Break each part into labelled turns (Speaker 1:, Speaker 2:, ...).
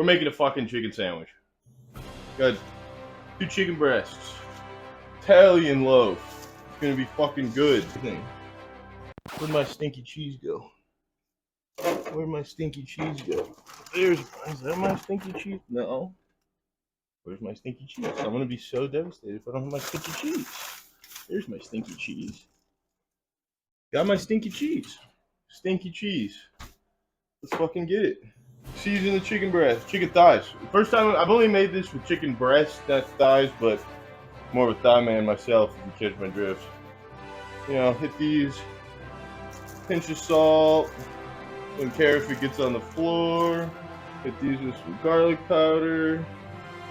Speaker 1: We're making a fucking chicken sandwich. Got 2 chicken breasts. Italian loaf. It's gonna be fucking good. Where'd my stinky cheese go? Where'd my stinky cheese go? Is that my stinky cheese? No. Where's my stinky cheese? I'm gonna be so devastated if I don't have my stinky cheese. There's my stinky cheese. Got my stinky cheese. Stinky cheese. Let's fucking get it. Season the chicken breast, chicken thighs. First time I've only made this with chicken breast, not thighs, but more of a thigh man myself, if you catch my drift. You know, hit these, pinch of salt. Don't care if it gets on the floor. Hit these with some garlic powder.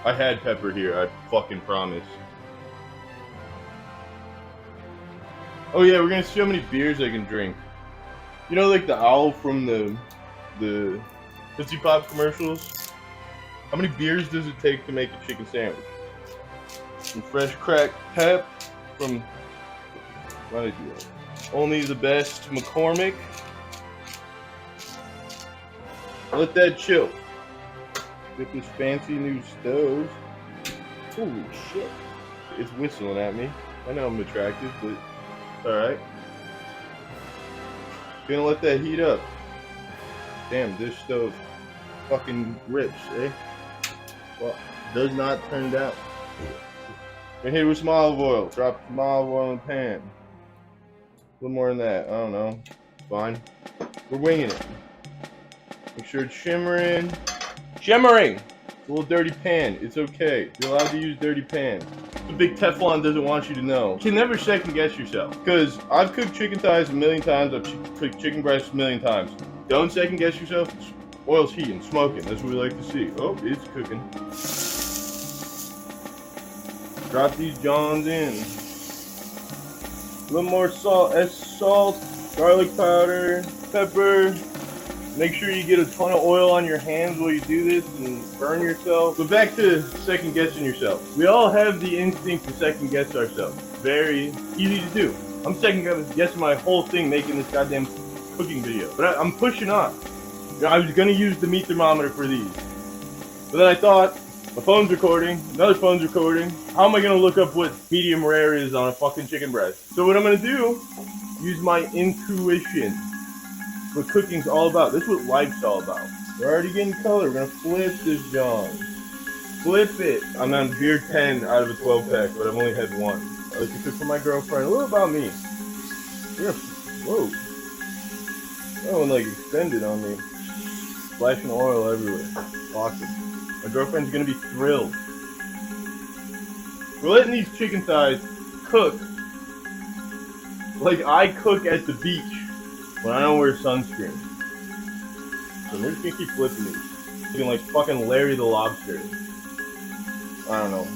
Speaker 1: I had pepper here, I fucking promise. Oh yeah, we're gonna see how many beers I can drink. You know, like the owl from the Tootsie Pop commercials? How many beers does it take to make a chicken sandwich? Some fresh cracked pep from, what did I do? Only the Best McCormick. Let that chill. Get this fancy new stove. Holy shit. It's whistling at me. I know I'm attractive, but it's alright. Gonna let that heat up. Damn, this stove fucking rips, eh? Well, does not turn down. Gonna hit it with some olive oil. Drop some olive oil in the pan. A little more than that. I don't know. It's fine. We're winging it. Make sure it's shimmering. Shimmering! It's a little dirty pan. It's okay. You're allowed to use dirty pan. The big Teflon doesn't want you to know. You can never second guess yourself. Because I've cooked chicken thighs a million times. I've cooked chicken breasts a million times. Don't second guess yourself. Oil's heating, smoking. That's what we like to see. Oh, it's cooking. Drop these johns in. A little more salt, garlic powder, pepper. Make sure you get a ton of oil on your hands while you do this and burn yourself. But back to second guessing yourself. We all have the instinct to second guess ourselves. Very easy to do. I'm second guessing my whole thing making this goddamn cooking video. But I'm pushing on. You know, I was gonna use the meat thermometer for these. But then I thought, my phone's recording, another phone's recording. How am I gonna look up what medium rare is on a fucking chicken breast? So what I'm gonna do, use my intuition. What cooking's all about. This is what life's all about. We're already getting color. We're gonna flip this John. Flip it. I'm on beer 10 out of a 12 pack, but I've only had one. I like to cook for my girlfriend. A little about me. Whoa. That one like extended on me. Splashing oil everywhere. Awesome. My girlfriend's gonna be thrilled. We're letting these chicken thighs cook like I cook at the beach when I don't wear sunscreen. So we're just gonna keep flipping these. Looking like fucking Larry the Lobster. I don't know.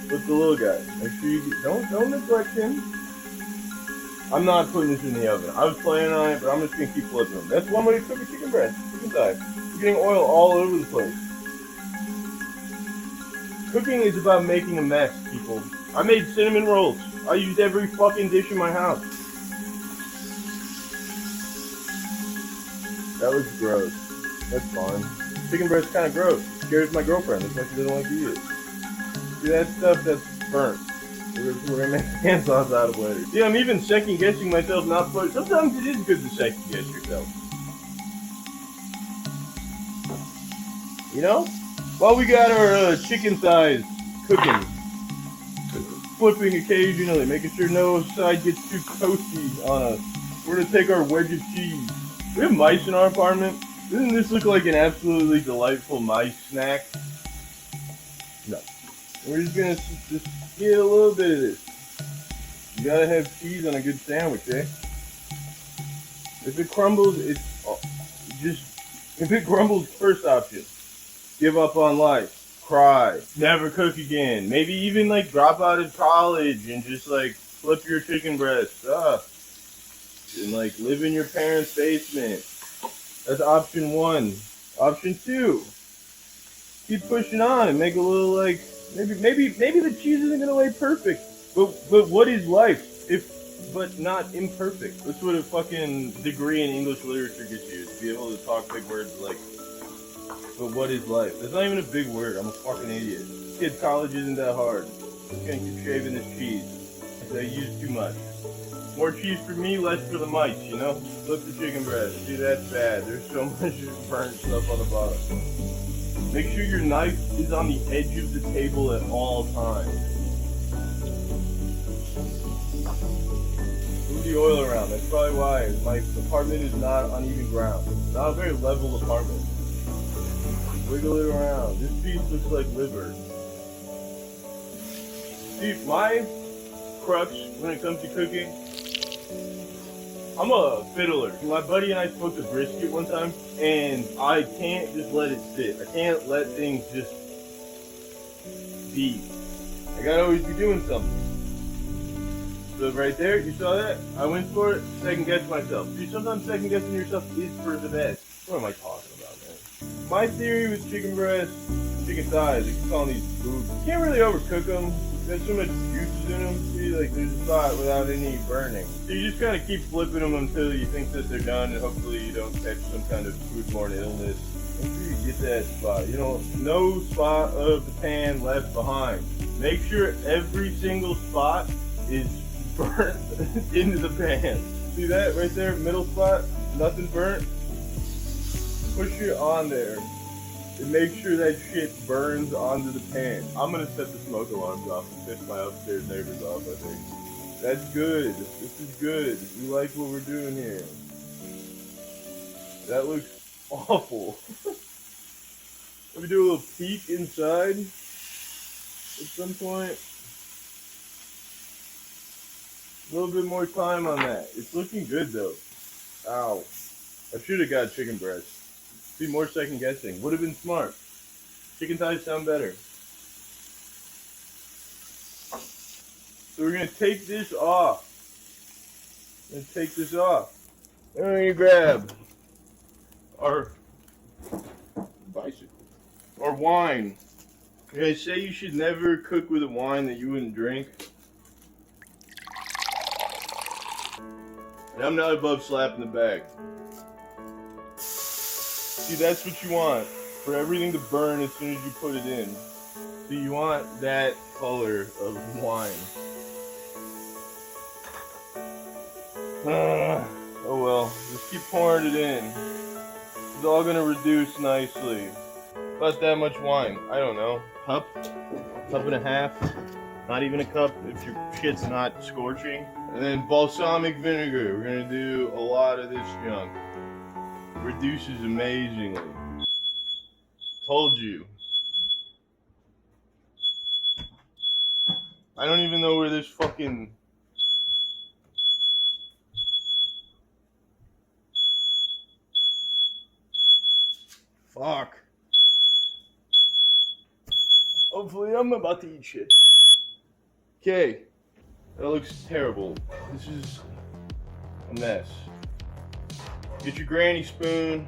Speaker 1: Flip the little guy. Make sure you don't neglect him. I'm not putting this in the oven. I was planning on it, but I'm just gonna keep flipping them. That's one way to cook a chicken breast. Chicken thigh. You're getting oil all over the place. Cooking is about making a mess, people. I made cinnamon rolls. I used every fucking dish in my house. That was gross. That's fine. Chicken breast's kind of gross. It scares my girlfriend. That's why she doesn't like to eat it. See, that stuff that's burnt. We're gonna make hand sauce out of later. Yeah, I'm even second guessing myself not putting. Sometimes it is good to second guess yourself. You know? While we got our chicken thighs cooking, flipping occasionally, making sure no side gets too toasty on us. We're gonna take our wedge of cheese. We have mice in our apartment. Doesn't this look like an absolutely delightful mice snack? No. We're just gonna just get a little bit of this. You gotta have cheese on a good sandwich, eh? If it crumbles, if it crumbles, first option. Give up on life. Cry. Never cook again. Maybe even like drop out of college and just like flip your chicken breast. And like live in your parents' basement. That's option 1. Option 2. Keep pushing on and make a little like maybe the cheese isn't gonna lay perfect. But what is life but not imperfect? That's what a fucking degree in English literature gets you, to be able to talk big words like But what is life? That's not even a big word. I'm a fucking idiot. Kid, college isn't that hard. I'm just gonna keep shaving this cheese. I use too much. More cheese for me, less for the mites, you know? Flip the chicken breast. See, that's bad. There's so much burnt stuff on the bottom. Make sure your knife is on the edge of the table at all times. Move the oil around. That's probably why my apartment is not on even ground. It's not a very level apartment. Wiggle it around. This piece looks like liver. See, my crux when it comes to cooking, I'm a fiddler. My buddy and I smoked a brisket one time, and I can't just let it sit. I can't let things just be. I gotta always be doing something. So right there, you saw that? I went for it, second guessed myself. See, sometimes second guessing yourself is for the best. What am I talking about, man? My theory with chicken breast, chicken thighs, I keep calling these boobs. You can't really overcook them. There's so much juices in them. See, like there's a spot without any burning. So you just kind of keep flipping them until you think that they're done, and hopefully you don't catch some kind of foodborne illness. Make sure you get that spot. You know, no spot of the pan left behind. Make sure every single spot is burnt into the pan. See that right there, middle spot? Nothing burnt. Push it on there. And make sure that shit burns onto the pan. I'm gonna set the smoke alarms off and piss my upstairs neighbors off, I think. That's good. This is good. We like what we're doing here. That looks awful. Let me do a little peek inside at some point. A little bit more time on that. It's looking good though. Ow. I should have got chicken breast. Be more second guessing. Would have been smart. Chicken thighs sound better. So we're gonna take this off. Then we're gonna grab our bicycle or wine. Okay, say you should never cook with a wine that you wouldn't drink. And I'm not above slapping the bag. See, that's what you want, for everything to burn as soon as you put it in. So you want that color of wine. Oh well, just keep pouring it in. It's all gonna reduce nicely. About that much wine, I don't know, cup and a half, not even a cup if your shit's not scorching. And then balsamic vinegar, we're gonna do a lot of this junk. Reduces amazingly. Told you. I don't even know where this fucking... Fuck. Hopefully I'm about to eat shit. Okay. That looks terrible. This is a mess. Get your granny spoon.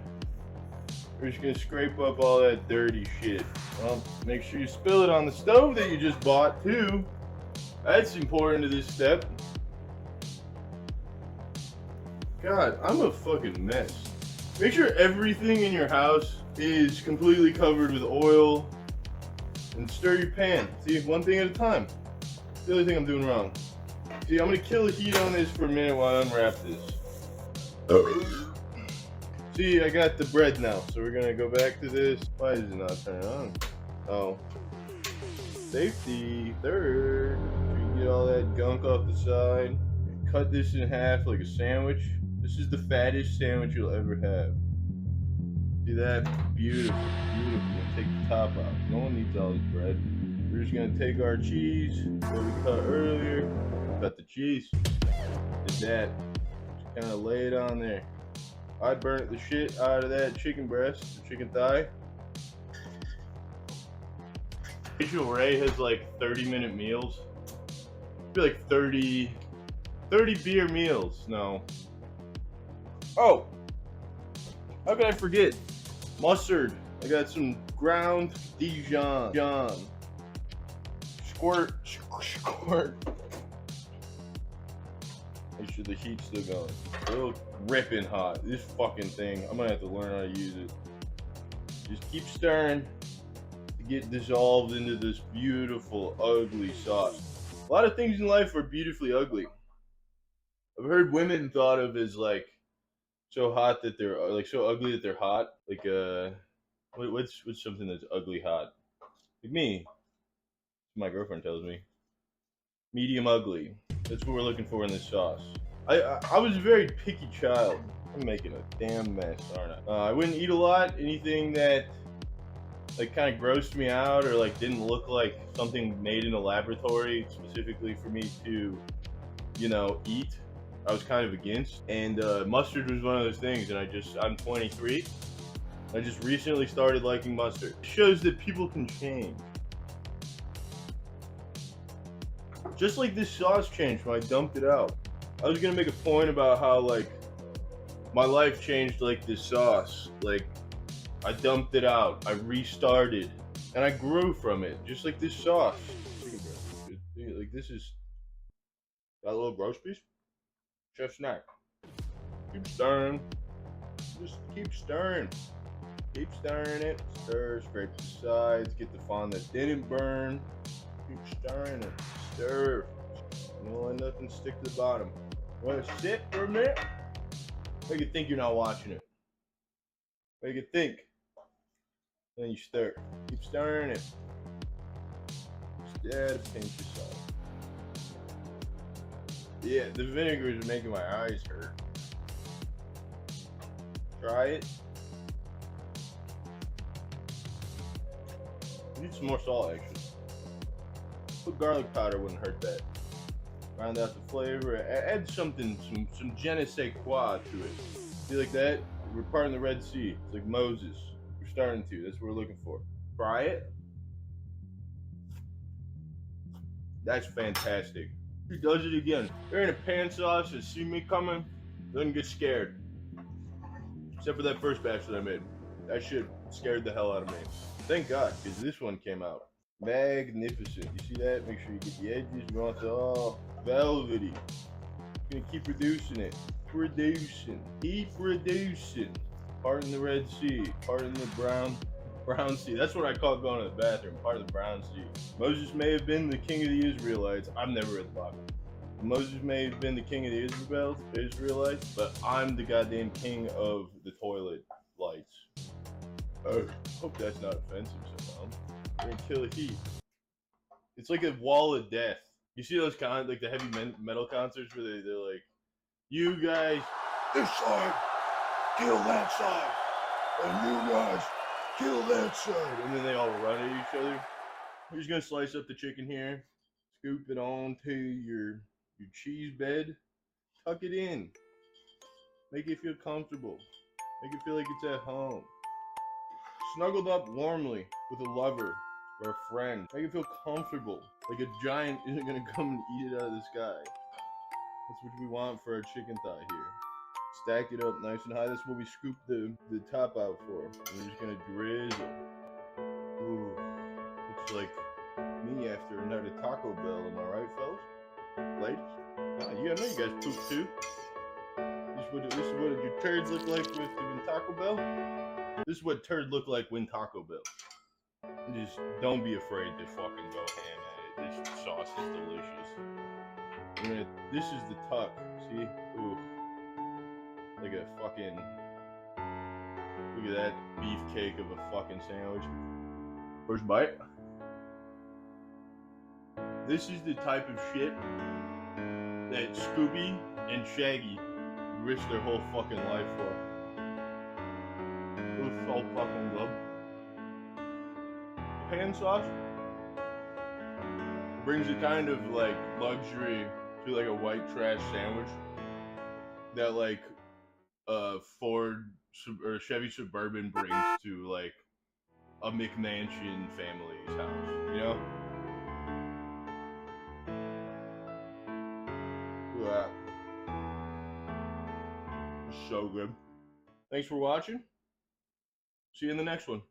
Speaker 1: We're just gonna scrape up all that dirty shit. Well, make sure you spill it on the stove that you just bought too. That's important to this step. God, I'm a fucking mess. Make sure everything in your house is completely covered with oil. And stir your pan. See, one thing at a time. It's the only thing I'm doing wrong. See, I'm gonna kill the heat on this for a minute while I unwrap this. See, I got the bread now, so we're gonna go back to this. Why is it not turning on? Oh. Safety, third. So you can get all that gunk off the side. Cut this in half like a sandwich. This is the fattest sandwich you'll ever have. See that? Beautiful, beautiful. Take the top out. No one needs all this bread. We're just gonna take our cheese that we cut earlier. Cut the cheese. Did that. Just kind of lay it on there. I burnt the shit out of that chicken breast, the chicken thigh. Rachel Ray has like 30-minute meals. It'd be like 30 beer meals. No. Oh, how could I forget? Mustard. I got some ground Dijon. Squirt. Make sure the heat's still going. Still ripping hot. This fucking thing. I'm gonna have to learn how to use it. Just keep stirring to get dissolved into this beautiful, ugly sauce. A lot of things in life are beautifully ugly. I've heard women thought of as like so hot that they're like so ugly that they're hot. Like what's something that's ugly hot? Like me, my girlfriend tells me. Medium ugly. That's what we're looking for in this sauce. I was a very picky child. I'm making a damn mess, aren't I? I wouldn't eat a lot. Anything that like kind of grossed me out or like didn't look like something made in a laboratory specifically for me to, eat. I was kind of against. And mustard was one of those things. And I'm 23. I just recently started liking mustard. It shows that people can change. Just like this sauce changed when I dumped it out. I was gonna make a point about how like my life changed like this sauce. Like I dumped it out, I restarted, and I grew from it, just like this sauce. Like this is that little roast piece, chef snack. Keep stirring, just keep stirring. Keep stirring it. Stir, scrape the sides, get the fond that didn't burn. Keep stirring it. Stir. You don't let nothing stick to the bottom. Want to sit for a minute? Make it think you're not watching it. Make it think. Then you stir. Keep stirring it. Just add a pinch of salt. Yeah, the vinegar is making my eyes hurt. Try it. Need some more salt, actually. Put garlic powder, wouldn't hurt that. Round out the flavor. Add something, some je ne sais quoi to it. See, like that? We're parting the Red Sea. It's like Moses. We're starting to. That's what we're looking for. Try it. That's fantastic. He does it again. They're in a pan sauce and see me coming, doesn't get scared. Except for that first batch that I made. That shit scared the hell out of me. Thank God, because this one came out magnificent. You see that? Make sure you get the edges. You want it all velvety. You're gonna keep reducing it. Keep reducing. Pardon the Red Sea. Pardon the brown sea. That's what I call going to the bathroom. Part of the brown sea. Moses may have been the king of the Israelites. I'm never read the Bible. Moses may have been the king of the Israelites, but I'm the goddamn king of the toilet lights. Oh, hope that's not offensive somehow. We're gonna kill the heat. It's like a wall of death. You see those like the heavy metal concerts where they're like, you guys, this side, kill that side, and you guys, kill that side, and then they all run at each other. We're just gonna slice up the chicken here, scoop it onto your cheese bed, tuck it in, make it feel comfortable, make it feel like it's at home. Snuggled up warmly with a lover or a friend. Make it feel comfortable. Like a giant isn't gonna come and eat it out of the sky. That's what we want for our chicken thigh here. Stack it up nice and high. That's what we scoop the top out for. And we're just gonna drizzle. Ooh, looks like me after a night of Taco Bell. Am I right, fellas? Ladies? I know you guys poop too. This is what your turds look like with Taco Bell. This is what turd look like when Taco Bell. Just don't be afraid to fucking go ham at it. This sauce is delicious. This is the tuck. See? Ooh. Like a fucking. Look at that beefcake of a fucking sandwich. First bite. This is the type of shit that Scooby and Shaggy risk their whole fucking life for. It was so fucking good. Pan sauce brings a kind of like luxury to like a white trash sandwich that like Ford or Chevy Suburban brings to like a McMansion family's house, you know? Look at that. It's so good. Thanks for watching. See you in the next one.